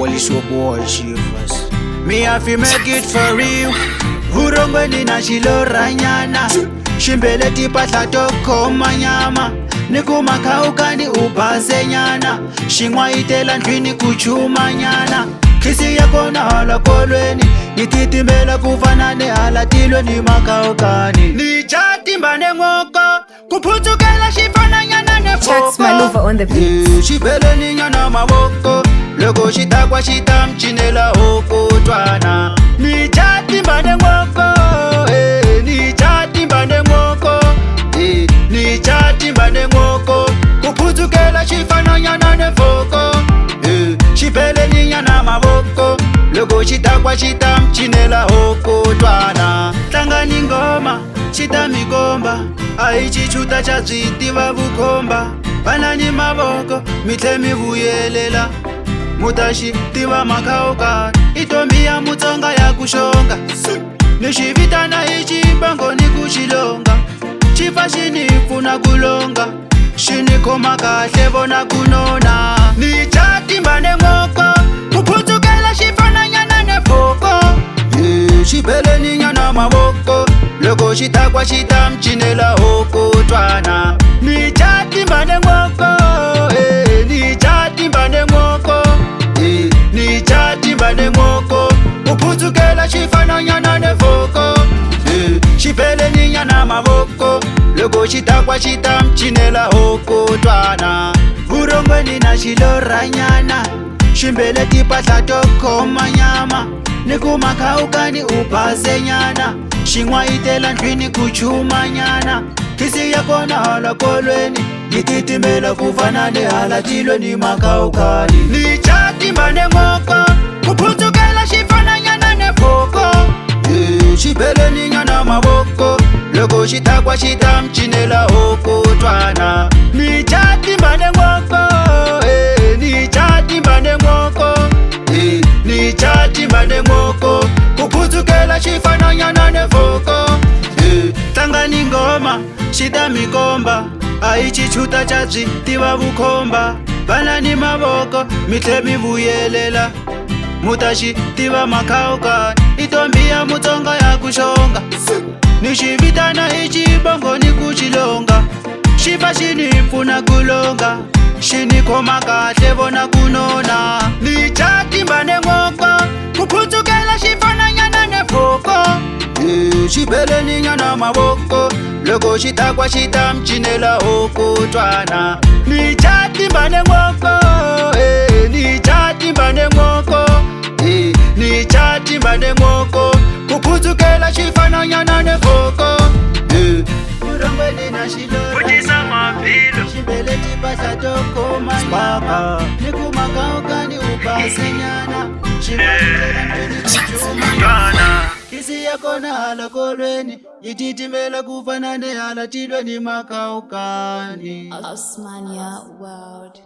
Well, it's your boy, Shivers. Me have to make it for real. Vurongweni na shiloranyana. Shimbele tipatla tokoma nyama. Nikumakhaukani ubase nyana. Shingwa itela ndwini kuchuma nyana. Kisi yako na hala kolweni. Nititimbela kufanane hala tilwe ni makhaukani. Ni chatimba ne ngoko. Kuputukela shifana nyana ne foko. Chucks Maluva on the beat. Shibele ni nyana mawoko. Loko shita kwa shita mchinela hoko twana. Ni chatimba ne ngoko. Ni chatimba ne ngoko. Ni chatimba ne ngoko. Kuputukela shifana nyana ne foko. Shibele ni nyana mawoko. Loko shita kwa shita mchinela hoko twana. Tangani ngoma, shita migomba. Aichichuta cha zvitiva vukomba. Banani mavoko, mitle mivuyelela. Mutashi tiva makauka. Itombi ya mutonga ya kushonga. Nishivitana ichi bango ni kuchilonga. Chifa shinifuna kulonga. Shinikoma kahle bona kunona. Ni chatimba ne ngoko. Kuputukela shifana nyana ne foko. Shibele ni nyana mavoko. Loko shita kwa shita mchinela hoko twana. Ni chatimba ne ngoko. Ni chatimba ne ngoko. Ni chatimba ne ngoko. Uputukela shifana nyana ne foko. Shibele ni nyana mavoko. Loko shita kwa shita mchinela hoko twana. Vurongweni na shiloranyana. Shimbele tipatla tokoma nyama. Nikumakhaukani ubase nyana. Shingwa itela ndwini kuchuma nyana. Kisi yako na hala kolweni. Nititimbela kufanane hala tilwe ni makhaukani. Ni chatimba ne ngoko. Kuputukela shifana nyana ne foko. Shibele ni nyana mavoko. Loko shita kwa shita mchinela hoko twana. Ni chatimba ne ngoko. Ni chatimba ne ngoko. Ni chatimba ne ngoko. Kuputukela shifana nyana ne foko. Tangani ngoma, shita mikomba. Aichichuta cha zvitiva vukomba. Banani mavoko, mitle mivuyelela. Mutashi tiva makhauka. Itombi ya mutonga ya kushonga. Nishivitana ichi bongo ni kuchilonga. Shifa shinifuna kulonga. Shinikoma kahle bona kunona. Ni chatimba ne ngoko. Kuputukela shifana nyana ne foko. Shibele ni nyana mavoko. Loko shita kwa shita mchinela hoko twana. Ni chatimba ne ngoko. Ni chatimba ne ngoko. Ni chatimba ne ngoko. Kuputukela shifana nyana ne foko. Urongweni na shilora. Kutisa mapilo. Shimbele tipasa tokoma nyama. Nikumakhaukani ubase nyana. Shingwa itela ndwini kuchuma nyana. Kisi yako na hala kolweni. Nititimbela kufanane hala tilwe ni makhaukani. Osmania World.